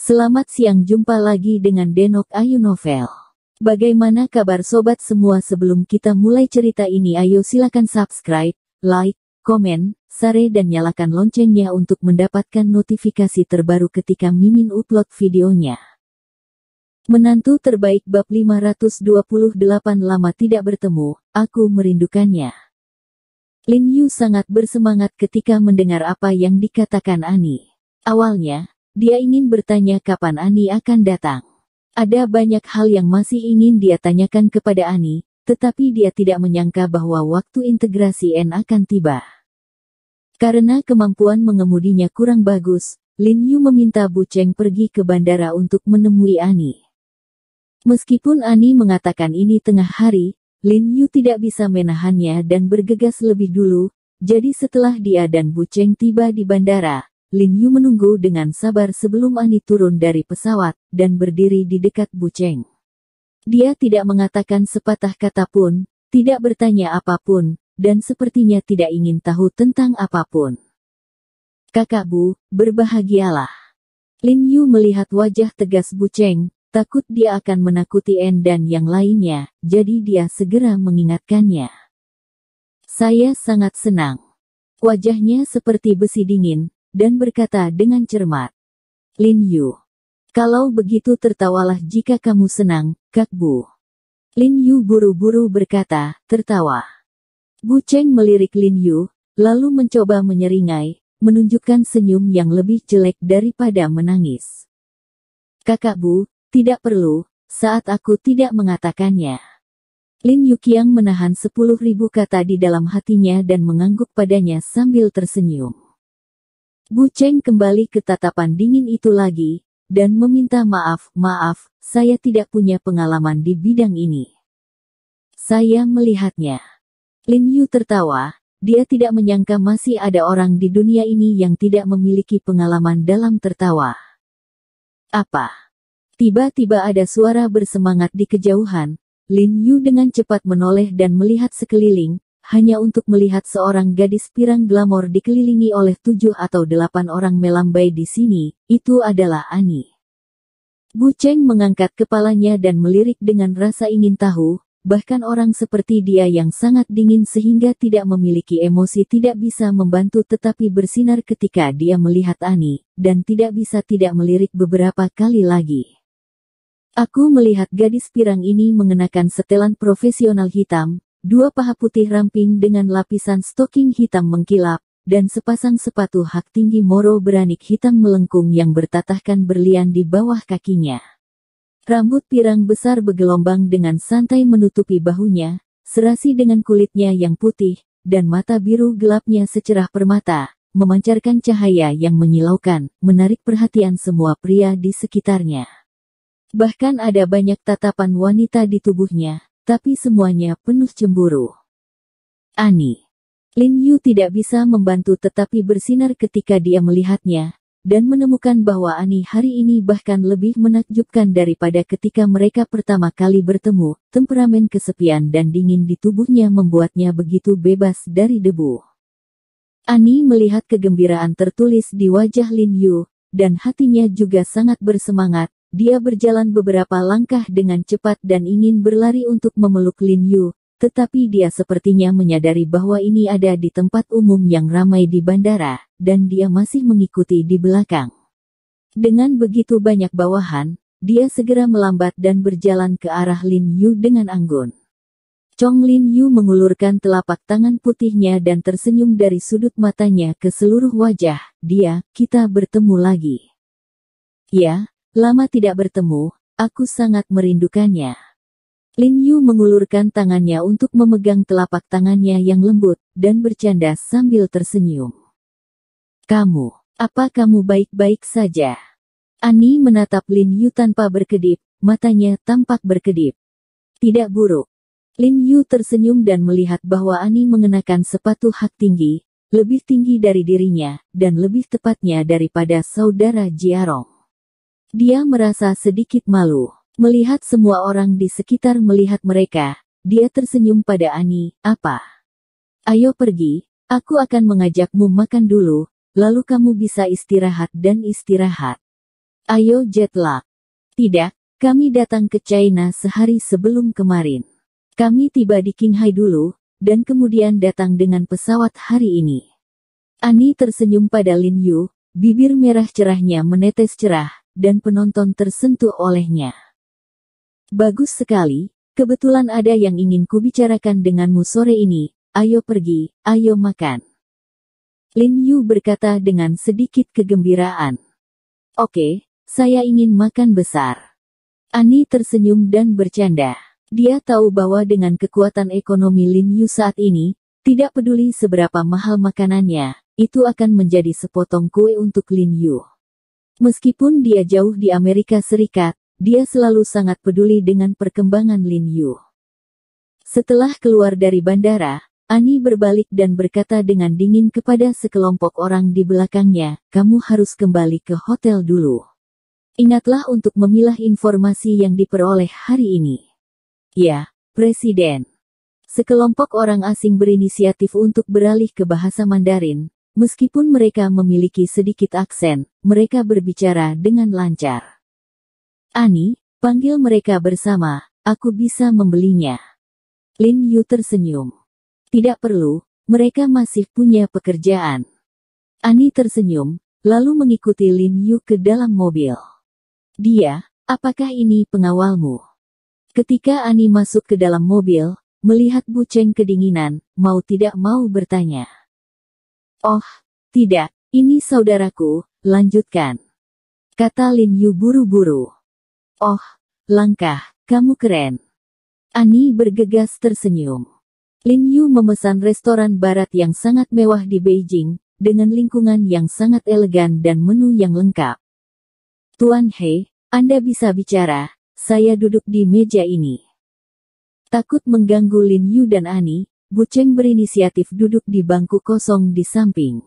Selamat siang, jumpa lagi dengan Denok Ayu Novel. Bagaimana kabar sobat semua? Sebelum kita mulai cerita ini, ayo silakan subscribe, like, komen, share dan nyalakan loncengnya untuk mendapatkan notifikasi terbaru ketika Mimin upload videonya. Menantu terbaik bab 528 lama tidak bertemu, aku merindukannya. Lin Yu sangat bersemangat ketika mendengar apa yang dikatakan Ani. Awalnya, dia ingin bertanya kapan Ani akan datang. Ada banyak hal yang masih ingin dia tanyakan kepada Ani, tetapi dia tidak menyangka bahwa waktu integrasi N akan tiba. Karena kemampuan mengemudinya kurang bagus, Lin Yu meminta Bu Cheng pergi ke bandara untuk menemui Ani. Meskipun Ani mengatakan ini tengah hari, Lin Yu tidak bisa menahannya dan bergegas lebih dulu, jadi setelah dia dan Bu Cheng tiba di bandara, Lin Yu menunggu dengan sabar sebelum Ani turun dari pesawat, dan berdiri di dekat Bu Cheng. Dia tidak mengatakan sepatah kata pun, tidak bertanya apapun, dan sepertinya tidak ingin tahu tentang apapun. Kakak Bu, berbahagialah. Lin Yu melihat wajah tegas Bu Cheng, takut dia akan menakuti N dan yang lainnya, jadi dia segera mengingatkannya. Saya sangat senang. Wajahnya seperti besi dingin, dan berkata dengan cermat. Lin Yu. Kalau begitu tertawalah jika kamu senang, Kak Bu. Lin Yu buru-buru berkata, tertawa. Bu Cheng melirik Lin Yu, lalu mencoba menyeringai, menunjukkan senyum yang lebih jelek daripada menangis. Kakak Bu, tidak perlu, saat aku tidak mengatakannya. Lin Yu Qiang menahan 10.000 kata di dalam hatinya dan mengangguk padanya sambil tersenyum. Bu Cheng kembali ke tatapan dingin itu lagi, dan meminta maaf, saya tidak punya pengalaman di bidang ini. Saya melihatnya. Lin Yu tertawa, dia tidak menyangka masih ada orang di dunia ini yang tidak memiliki pengalaman dalam tertawa. Apa? Tiba-tiba ada suara bersemangat di kejauhan. Lin Yu dengan cepat menoleh dan melihat sekeliling, hanya untuk melihat seorang gadis pirang glamor dikelilingi oleh 7 atau 8 orang melambai di sini. Itu adalah Ani. Bu Cheng mengangkat kepalanya dan melirik dengan rasa ingin tahu, bahkan orang seperti dia yang sangat dingin sehingga tidak memiliki emosi tidak bisa membantu tetapi bersinar ketika dia melihat Ani, dan tidak bisa tidak melirik beberapa kali lagi. Aku melihat gadis pirang ini mengenakan setelan profesional hitam, 2 paha putih ramping dengan lapisan stoking hitam mengkilap, dan sepasang sepatu hak tinggi moro beranik hitam melengkung yang bertatahkan berlian di bawah kakinya. Rambut pirang besar bergelombang dengan santai menutupi bahunya, serasi dengan kulitnya yang putih, dan mata biru gelapnya secerah permata, memancarkan cahaya yang menyilaukan, menarik perhatian semua pria di sekitarnya. Bahkan ada banyak tatapan wanita di tubuhnya, tapi semuanya penuh cemburu. Ani. Lin Yu tidak bisa membantu tetapi bersinar ketika dia melihatnya, dan menemukan bahwa Ani hari ini bahkan lebih menakjubkan daripada ketika mereka pertama kali bertemu. Temperamen kesepian dan dingin di tubuhnya membuatnya begitu bebas dari debu. Ani melihat kegembiraan tertulis di wajah Lin Yu, dan hatinya juga sangat bersemangat. Dia berjalan beberapa langkah dengan cepat dan ingin berlari untuk memeluk Lin Yu, tetapi dia sepertinya menyadari bahwa ini ada di tempat umum yang ramai di bandara, dan dia masih mengikuti di belakang. Dengan begitu banyak bawahan, dia segera melambat dan berjalan ke arah Lin Yu dengan anggun. Chong Lin Yu mengulurkan telapak tangan putihnya dan tersenyum dari sudut matanya ke seluruh wajah. Kita bertemu lagi. Ya. Lama tidak bertemu, aku sangat merindukannya. Lin Yu mengulurkan tangannya untuk memegang telapak tangannya yang lembut, dan bercanda sambil tersenyum. Apa kamu baik-baik saja? Ani menatap Lin Yu tanpa berkedip, matanya tampak berkedip. Tidak buruk. Lin Yu tersenyum dan melihat bahwa Ani mengenakan sepatu hak tinggi, lebih tinggi dari dirinya, dan lebih tepatnya daripada saudara Jiarong. Dia merasa sedikit malu. Melihat semua orang di sekitar melihat mereka, dia tersenyum pada Ani. Apa? Ayo pergi, aku akan mengajakmu makan dulu, lalu kamu bisa istirahat dan istirahat. Ayo jet lag. Tidak, kami datang ke China sehari sebelum kemarin. Kami tiba di Qinghai dulu, dan kemudian datang dengan pesawat hari ini. Ani tersenyum pada Lin Yu, bibir merah cerahnya menetes cerah, dan penonton tersentuh olehnya. Bagus sekali, kebetulan ada yang ingin kubicarakan denganmu sore ini, ayo pergi, ayo makan. Lin Yu berkata dengan sedikit kegembiraan. Oke, saya ingin makan besar. Ani tersenyum dan bercanda. Dia tahu bahwa dengan kekuatan ekonomi Lin Yu saat ini, tidak peduli seberapa mahal makanannya, itu akan menjadi sepotong kue untuk Lin Yu. Meskipun dia jauh di Amerika Serikat, dia selalu sangat peduli dengan perkembangan Lin Yu. Setelah keluar dari bandara, Ani berbalik dan berkata dengan dingin kepada sekelompok orang di belakangnya, kamu harus kembali ke hotel dulu. Ingatlah untuk memilah informasi yang diperoleh hari ini. Ya, Presiden. Sekelompok orang asing berinisiatif untuk beralih ke bahasa Mandarin. Meskipun mereka memiliki sedikit aksen, mereka berbicara dengan lancar. Ani, panggil mereka bersama, aku bisa membelinya. Lin Yu tersenyum. Tidak perlu, mereka masih punya pekerjaan. Ani tersenyum, lalu mengikuti Lin Yu ke dalam mobil. Dia, apakah ini pengawalmu? Ketika Ani masuk ke dalam mobil, melihat Bu Cheng kedinginan, mau tidak mau bertanya. Oh, tidak, ini saudaraku, lanjutkan. Kata Lin Yu buru-buru. Oh, langkah, kamu keren. Ani bergegas tersenyum. Lin Yu memesan restoran barat yang sangat mewah di Beijing, dengan lingkungan yang sangat elegan dan menu yang lengkap. Tuan He, Anda bisa bicara, saya duduk di meja ini. Takut mengganggu Lin Yu dan Ani, Bu Cheng berinisiatif duduk di bangku kosong di samping.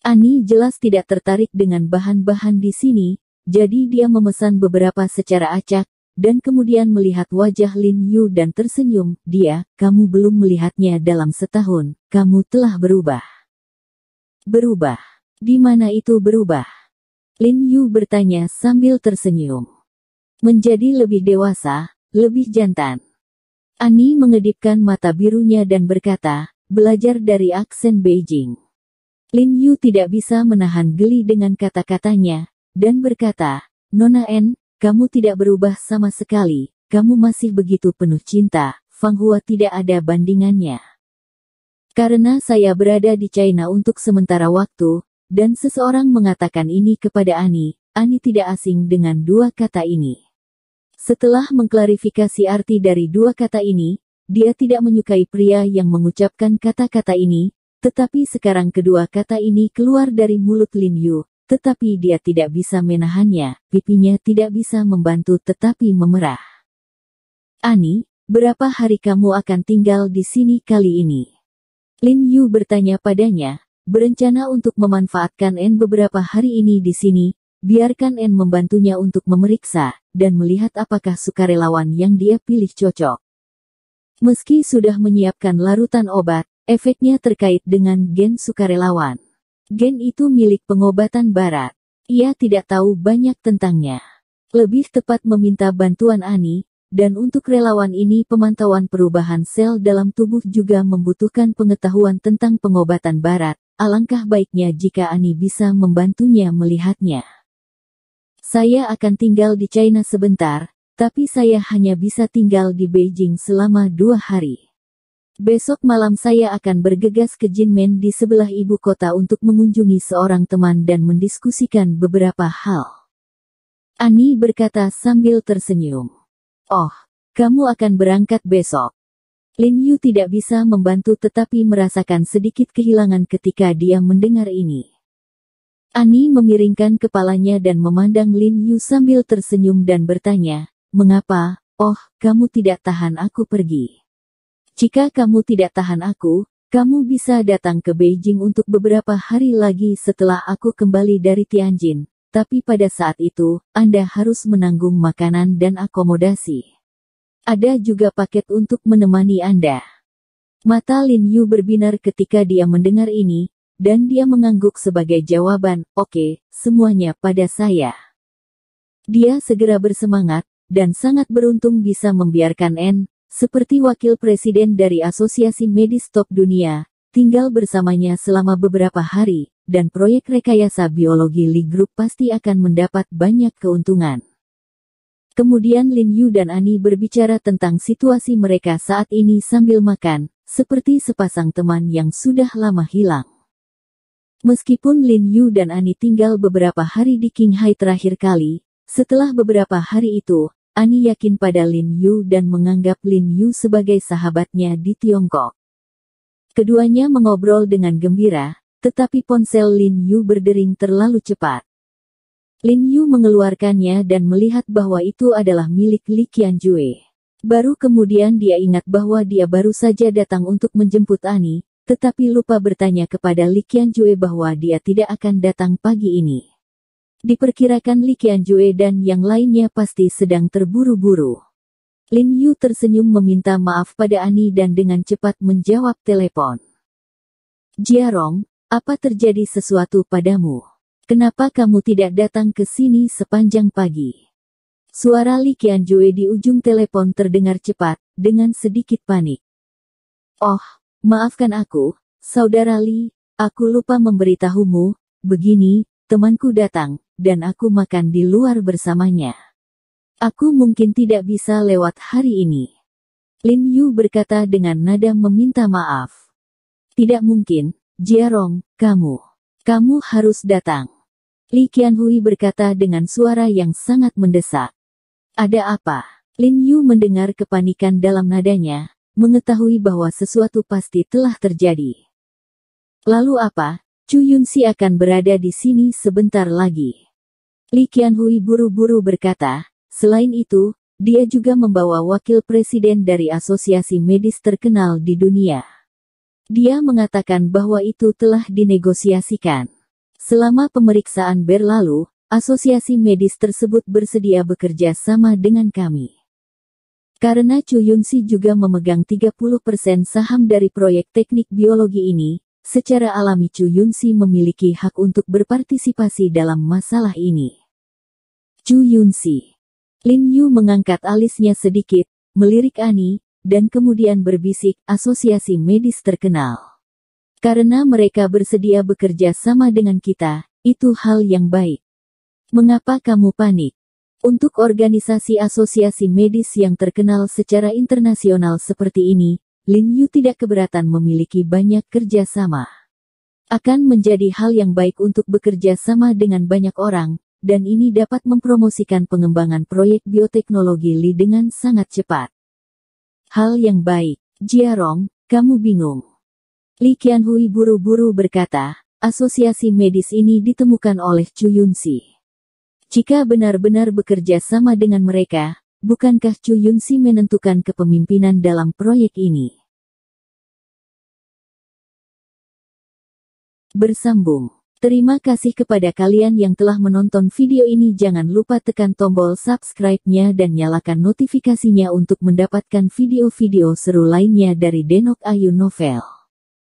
Ani jelas tidak tertarik dengan bahan-bahan di sini, jadi dia memesan beberapa secara acak, dan kemudian melihat wajah Lin Yu dan tersenyum. Dia, kamu belum melihatnya dalam setahun, kamu telah berubah. Berubah? Di mana itu berubah? Lin Yu bertanya sambil tersenyum. Menjadi lebih dewasa, lebih jantan. Ani mengedipkan mata birunya dan berkata, belajar dari aksen Beijing. Lin Yu tidak bisa menahan geli dengan kata-katanya, dan berkata, Nona En, kamu tidak berubah sama sekali, kamu masih begitu penuh cinta, Fang Hua tidak ada bandingannya. Karena saya berada di China untuk sementara waktu, dan seseorang mengatakan ini kepada Ani, Ani tidak asing dengan dua kata ini. Setelah mengklarifikasi arti dari dua kata ini, dia tidak menyukai pria yang mengucapkan kata-kata ini, tetapi sekarang kedua kata ini keluar dari mulut Lin Yu, tetapi dia tidak bisa menahannya, pipinya tidak bisa membantu tetapi memerah. Ani, berapa hari kamu akan tinggal di sini kali ini? Lin Yu bertanya padanya, berencana untuk memanfaatkan En beberapa hari ini di sini, biarkan En membantunya untuk memeriksa, dan melihat apakah sukarelawan yang dia pilih cocok. Meski sudah menyiapkan larutan obat, efeknya terkait dengan gen sukarelawan. Gen itu milik pengobatan barat. Ia tidak tahu banyak tentangnya. Lebih tepat meminta bantuan Ani, dan untuk relawan ini pemantauan perubahan sel dalam tubuh juga membutuhkan pengetahuan tentang pengobatan barat. Alangkah baiknya jika Ani bisa membantunya melihatnya. Saya akan tinggal di China sebentar, tapi saya hanya bisa tinggal di Beijing selama 2 hari. Besok malam saya akan bergegas ke Jinmen di sebelah ibu kota untuk mengunjungi seorang teman dan mendiskusikan beberapa hal. Ani berkata sambil tersenyum. Oh, kamu akan berangkat besok. Lin Yu tidak bisa membantu tetapi merasakan sedikit kehilangan ketika dia mendengar ini. Ani memiringkan kepalanya dan memandang Lin Yu sambil tersenyum dan bertanya, mengapa, oh, kamu tidak tahan aku pergi? Jika kamu tidak tahan aku, kamu bisa datang ke Beijing untuk beberapa hari lagi setelah aku kembali dari Tianjin, tapi pada saat itu, Anda harus menanggung makanan dan akomodasi. Ada juga paket untuk menemani Anda. Mata Lin Yu berbinar ketika dia mendengar ini, dan dia mengangguk sebagai jawaban, oke, semuanya pada saya. Dia segera bersemangat, dan sangat beruntung bisa membiarkan N, seperti wakil presiden dari Asosiasi Medis Top Dunia, tinggal bersamanya selama beberapa hari, dan proyek rekayasa biologi Li Group pasti akan mendapat banyak keuntungan. Kemudian Lin Yu dan Ani berbicara tentang situasi mereka saat ini sambil makan, seperti sepasang teman yang sudah lama hilang. Meskipun Lin Yu dan Ani tinggal beberapa hari di Qinghai terakhir kali, setelah beberapa hari itu, Ani yakin pada Lin Yu dan menganggap Lin Yu sebagai sahabatnya di Tiongkok. Keduanya mengobrol dengan gembira, tetapi ponsel Lin Yu berdering terlalu cepat. Lin Yu mengeluarkannya dan melihat bahwa itu adalah milik Li Qianjue. Baru kemudian dia ingat bahwa dia baru saja datang untuk menjemput Ani, tetapi lupa bertanya kepada Li Qianjue bahwa dia tidak akan datang pagi ini. Diperkirakan Li Qianjue dan yang lainnya pasti sedang terburu-buru. Lin Yu tersenyum meminta maaf pada Ani dan dengan cepat menjawab telepon. Jiarong, apa terjadi sesuatu padamu? Kenapa kamu tidak datang ke sini sepanjang pagi? Suara Li Qianjue di ujung telepon terdengar cepat, dengan sedikit panik. Oh, maafkan aku, Saudara Li, aku lupa memberitahumu, begini, temanku datang, dan aku makan di luar bersamanya. Aku mungkin tidak bisa lewat hari ini. Lin Yu berkata dengan nada meminta maaf. Tidak mungkin, Jiarong, kamu harus datang. Li Qianhui berkata dengan suara yang sangat mendesak. Ada apa? Lin Yu mendengar kepanikan dalam nadanya, mengetahui bahwa sesuatu pasti telah terjadi. Lalu apa? Chu Yunxi akan berada di sini sebentar lagi. Li Qianhui buru-buru berkata, selain itu, dia juga membawa wakil presiden dari asosiasi medis terkenal di dunia. Dia mengatakan bahwa itu telah dinegosiasikan. Selama pemeriksaan berlalu, asosiasi medis tersebut bersedia bekerja sama dengan kami. Karena Chu Yunxi juga memegang 30% saham dari proyek teknik biologi ini, secara alami Chu Yunxi memiliki hak untuk berpartisipasi dalam masalah ini. Chu Yunxi. Lin Yu mengangkat alisnya sedikit, melirik Ani, dan kemudian berbisik, asosiasi medis terkenal. Karena mereka bersedia bekerja sama dengan kita, itu hal yang baik. Mengapa kamu panik? Untuk organisasi asosiasi medis yang terkenal secara internasional seperti ini, Lin Yu tidak keberatan memiliki banyak kerja sama. Akan menjadi hal yang baik untuk bekerja sama dengan banyak orang, dan ini dapat mempromosikan pengembangan proyek bioteknologi Li dengan sangat cepat. Hal yang baik, Jiarong, kamu bingung. Li Qianhui buru-buru berkata, asosiasi medis ini ditemukan oleh Chu Yunxi. Jika benar-benar bekerja sama dengan mereka, bukankah Chu Yunxi menentukan kepemimpinan dalam proyek ini? Bersambung. Terima kasih kepada kalian yang telah menonton video ini. Jangan lupa tekan tombol subscribe-nya dan nyalakan notifikasinya untuk mendapatkan video-video seru lainnya dari Denok Ayu Novel.